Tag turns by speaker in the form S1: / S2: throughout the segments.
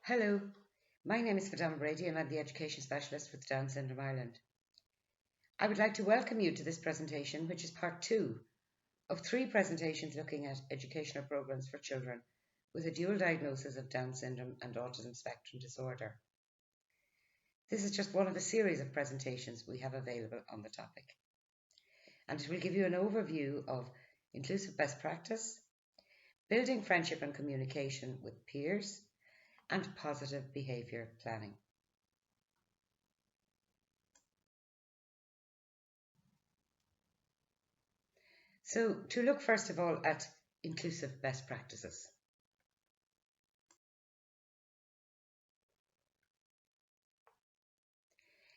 S1: Hello, my name is Fadana Brady and I'm the Education Specialist with Down Syndrome Ireland. I would like to welcome you to this presentation, which is part 2 of 3 presentations looking at educational programmes for children with a dual diagnosis of Down syndrome and autism spectrum disorder. This is just one of a series of presentations we have available on the topic, and it will give you an overview of inclusive best practice, building friendship and communication with peers, and positive behaviour planning. So, to look first of all at inclusive best practices.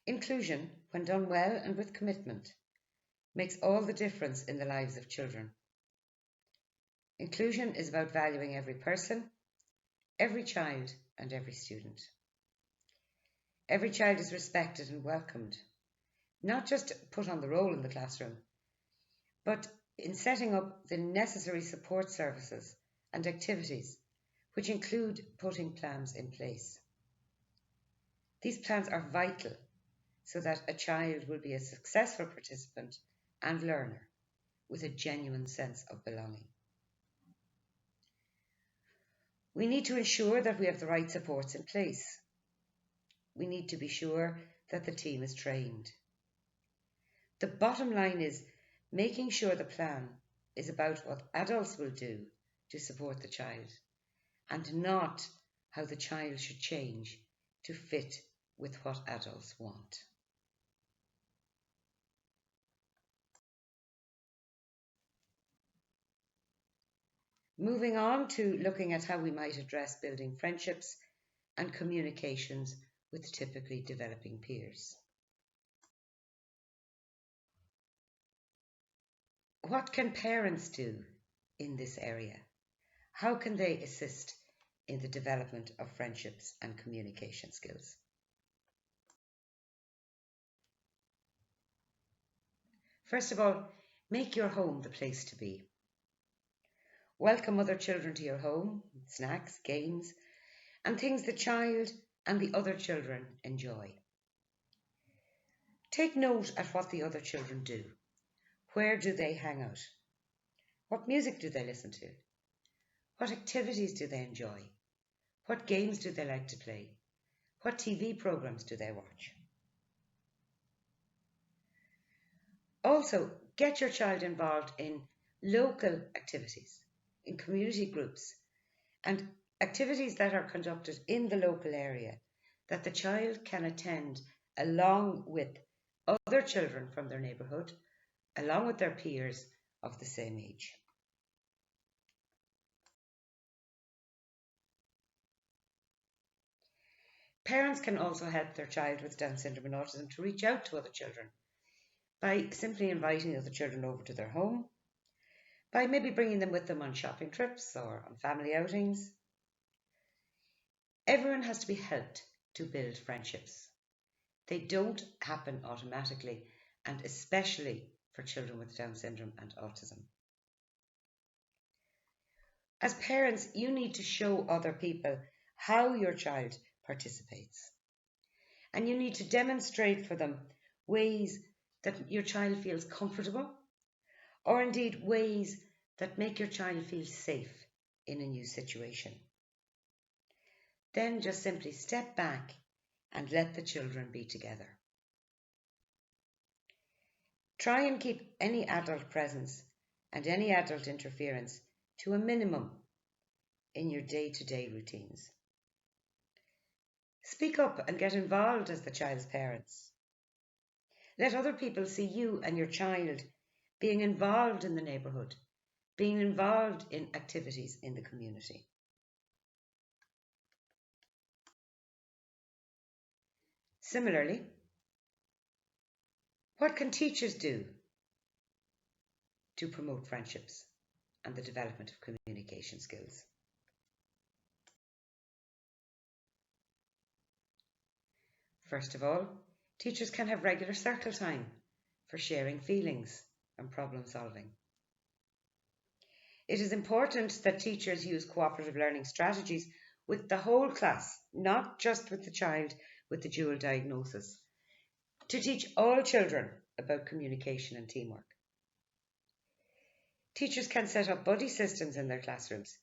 S1: Inclusion, when done well and with commitment, makes all the difference in the lives of children. Inclusion is about valuing every person, every child, and every student. Every child is respected and welcomed, not just put on the roll in the classroom, but in setting up the necessary support services and activities, which include putting plans in place. These plans are vital so that a child will be a successful participant and learner with a genuine sense of belonging. We need to ensure that we have the right supports in place. We need to be sure that the team is trained. The bottom line is making sure the plan is about what adults will do to support the child and not how the child should change to fit with what adults want. Moving on to looking at how we might address building friendships and communications with typically developing peers. What can parents do in this area? How can they assist in the development of friendships and communication skills? First of all, make your home the place to be. Welcome other children to your home, snacks, games, and things the child and the other children enjoy. Take note at what the other children do. Where do they hang out? What music do they listen to? What activities do they enjoy? What games do they like to play? What TV programs do they watch? Also, get your child involved in local activities, in community groups, and activities that are conducted in the local area that the child can attend along with other children from their neighbourhood, along with their peers of the same age. Parents can also help their child with Down syndrome and autism to reach out to other children by simply inviting other children over to their home, by maybe bringing them with them on shopping trips or on family outings. Everyone has to be helped to build friendships. They don't happen automatically, and especially for children with Down syndrome and autism. As parents, you need to show other people how your child participates. And you need to demonstrate for them ways that your child feels comfortable, or indeed ways that make your child feel safe in a new situation. Then just simply step back and let the children be together. Try and keep any adult presence and any adult interference to a minimum in your day-to-day routines. Speak up and get involved as the child's parents. Let other people see you and your child being involved in the neighbourhood, being involved in activities in the community. Similarly, what can teachers do to promote friendships and the development of communication skills? First of all, teachers can have regular circle time for sharing feelings and problem solving. It is important that teachers use cooperative learning strategies with the whole class, not just with the child with the dual diagnosis, to teach all children about communication and teamwork. Teachers can set up buddy systems in their classrooms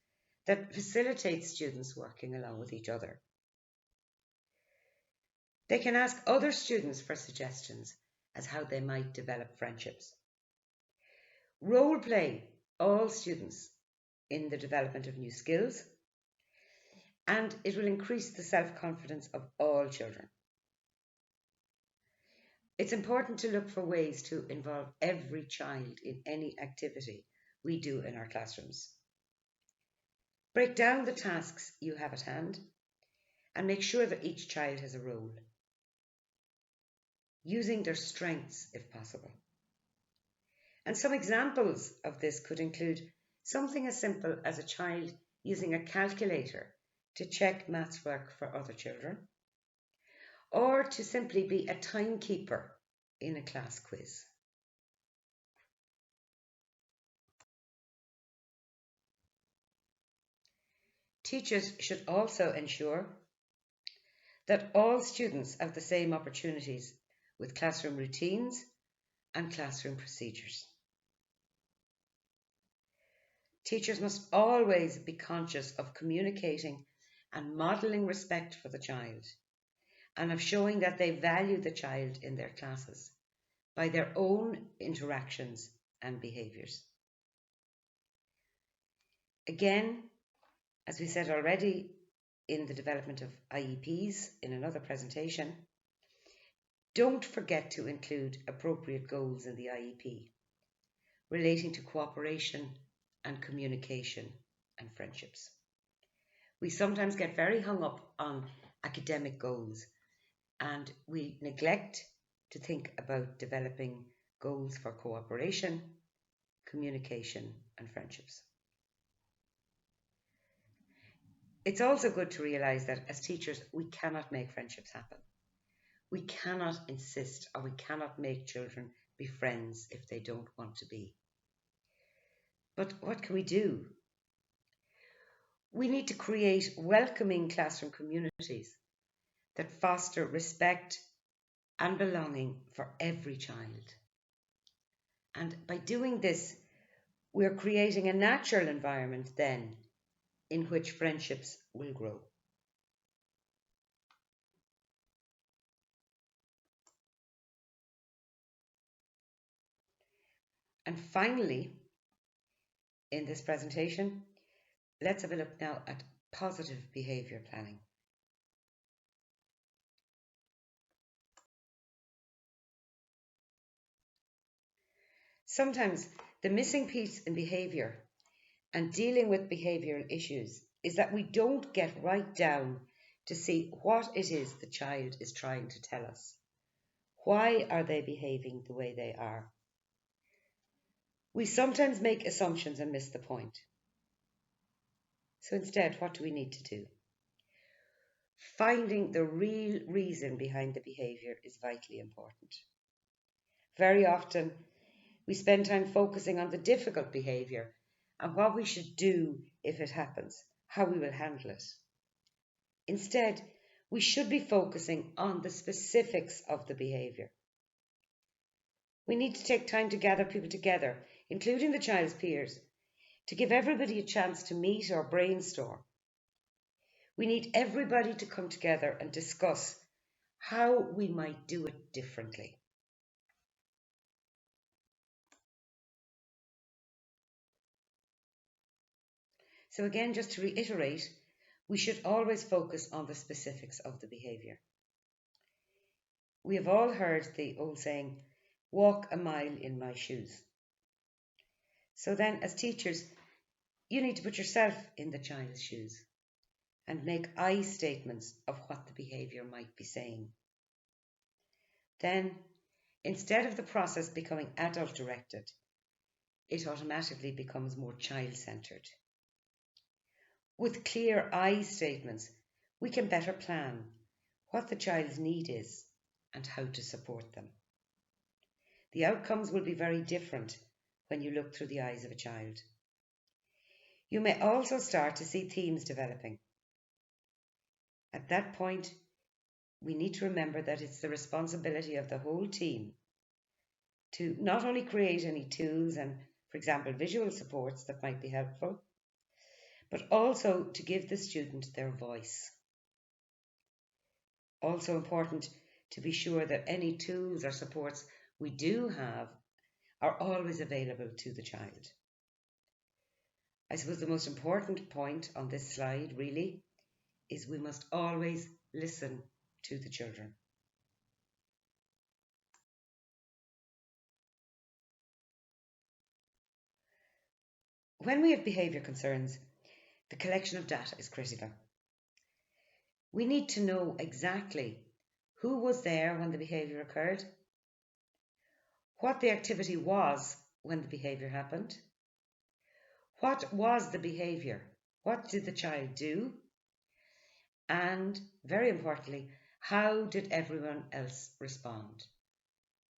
S1: that facilitate students working along with each other. They can ask other students for suggestions as how they might develop friendships. Role play all students in the development of new skills, and it will increase the self-confidence of all children. It's important to look for ways to involve every child in any activity we do in our classrooms. Break down the tasks you have at hand and make sure that each child has a role, using their strengths if possible. And some examples of this could include something as simple as a child using a calculator to check maths work for other children, or to simply be a timekeeper in a class quiz. Teachers should also ensure that all students have the same opportunities with classroom routines and classroom procedures. Teachers must always be conscious of communicating and modelling respect for the child, and of showing that they value the child in their classes by their own interactions and behaviours. Again, as we said already in the development of IEPs in another presentation, don't forget to include appropriate goals in the IEP relating to cooperation and communication and friendships. We sometimes get very hung up on academic goals, and we neglect to think about developing goals for cooperation, communication and friendships. It's also good to realise that as teachers, we cannot make friendships happen. We cannot insist, or we cannot make children be friends if they don't want to be. But what can we do? We need to create welcoming classroom communities that foster respect and belonging for every child. And by doing this, we're creating a natural environment then in which friendships will grow. And finally, in this presentation, let's have a look now at positive behaviour planning. Sometimes the missing piece in behaviour and dealing with behavioural issues is that we don't get right down to see what it is the child is trying to tell us. Why are they behaving the way they are? We sometimes make assumptions and miss the point. So instead, what do we need to do? Finding the real reason behind the behaviour is vitally important. Very often, we spend time focusing on the difficult behaviour and what we should do if it happens, how we will handle it. Instead, we should be focusing on the specifics of the behaviour. We need to take time to gather people together, including the child's peers, to give everybody a chance to meet or brainstorm. We need everybody to come together and discuss how we might do it differently. So again, just to reiterate, we should always focus on the specifics of the behaviour. We have all heard the old saying, walk a mile in my shoes. So then, as teachers, you need to put yourself in the child's shoes and make I statements of what the behaviour might be saying. Then, instead of the process becoming adult-directed, it automatically becomes more child-centred. With clear I statements, we can better plan what the child's need is and how to support them. The outcomes will be very different when you look through the eyes of a child. You may also start to see themes developing. At that point, we need to remember that it's the responsibility of the whole team to not only create any tools and, for example, visual supports that might be helpful, but also to give the student their voice. Also important to be sure that any tools or supports we do have are always available to the child. I suppose the most important point on this slide really is we must always listen to the children. When we have behaviour concerns, the collection of data is critical. We need to know exactly who was there when the behaviour occurred, what the activity was when the behaviour happened, what was the behaviour, what did the child do, and very importantly, how did everyone else respond?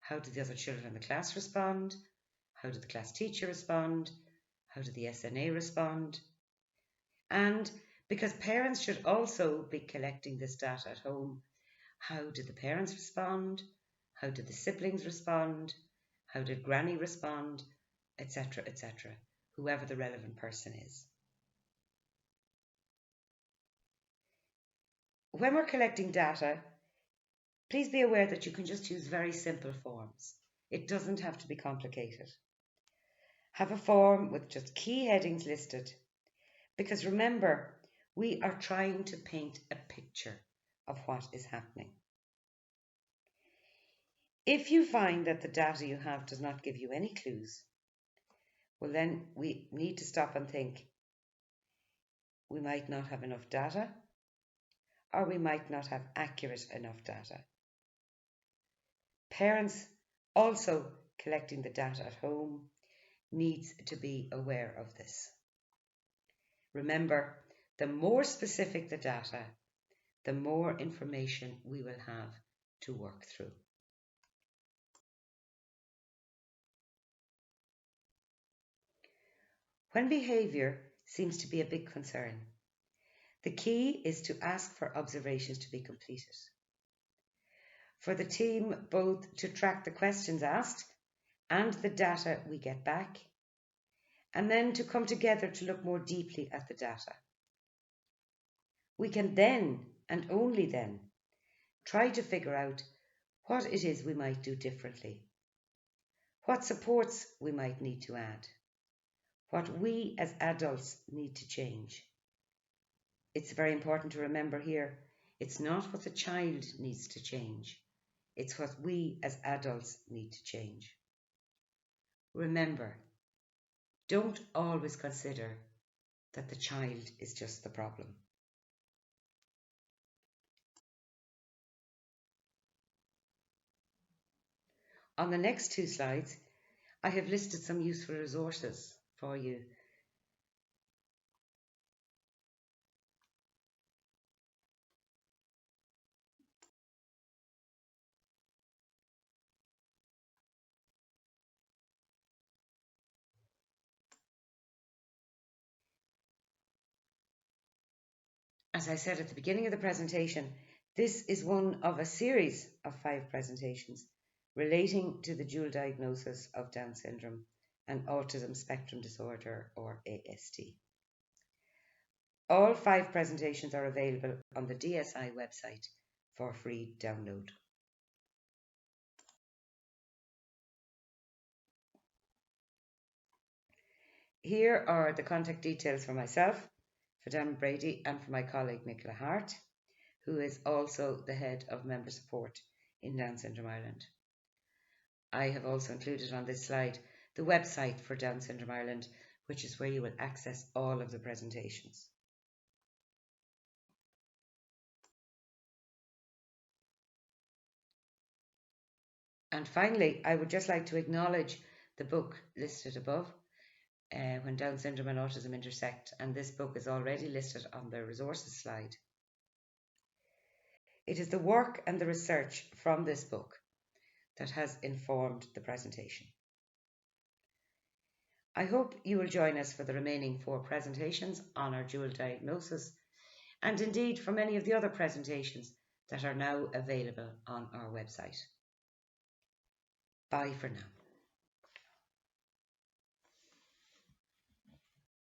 S1: How did the other children in the class respond? How did the class teacher respond? How did the SNA respond? And because parents should also be collecting this data at home, how did the parents respond? How did the siblings respond? How did Granny respond? Etc., etc., whoever the relevant person is. When we're collecting data, please be aware that you can just use very simple forms. It doesn't have to be complicated. Have a form with just key headings listed, because remember, we are trying to paint a picture of what is happening. If you find that the data you have does not give you any clues, well then we need to stop and think. We might not have enough data, or we might not have accurate enough data. Parents also collecting the data at home needs to be aware of this. Remember, the more specific the data, the more information we will have to work through. When behaviour seems to be a big concern, the key is to ask for observations to be completed. For the team both to track the questions asked and the data we get back, and then to come together to look more deeply at the data. We can then, and only then, try to figure out what it is we might do differently, what supports we might need to add, what we as adults need to change. It's very important to remember here, it's not what the child needs to change, it's what we as adults need to change. Remember, don't always consider that the child is just the problem. On the next two slides, I have listed some useful resources for you. As I said at the beginning of the presentation, this is one of a series of 5 presentations relating to the dual diagnosis of Down syndrome and autism spectrum disorder, or ASD. All 5 presentations are available on the DSI website for free download. Here are the contact details for myself, for Dan Brady, and for my colleague Nicola Hart, who is also the head of member support in Down Syndrome Ireland. I have also included on this slide the website for Down Syndrome Ireland, which is where you will access all of the presentations. And finally, I would just like to acknowledge the book listed above, When Down Syndrome and Autism Intersect, and this book is already listed on the resources slide. It is the work and the research from this book that has informed the presentation. I hope you will join us for the remaining 4 presentations on our dual diagnosis, and indeed for many of the other presentations that are now available on our website. Bye for now.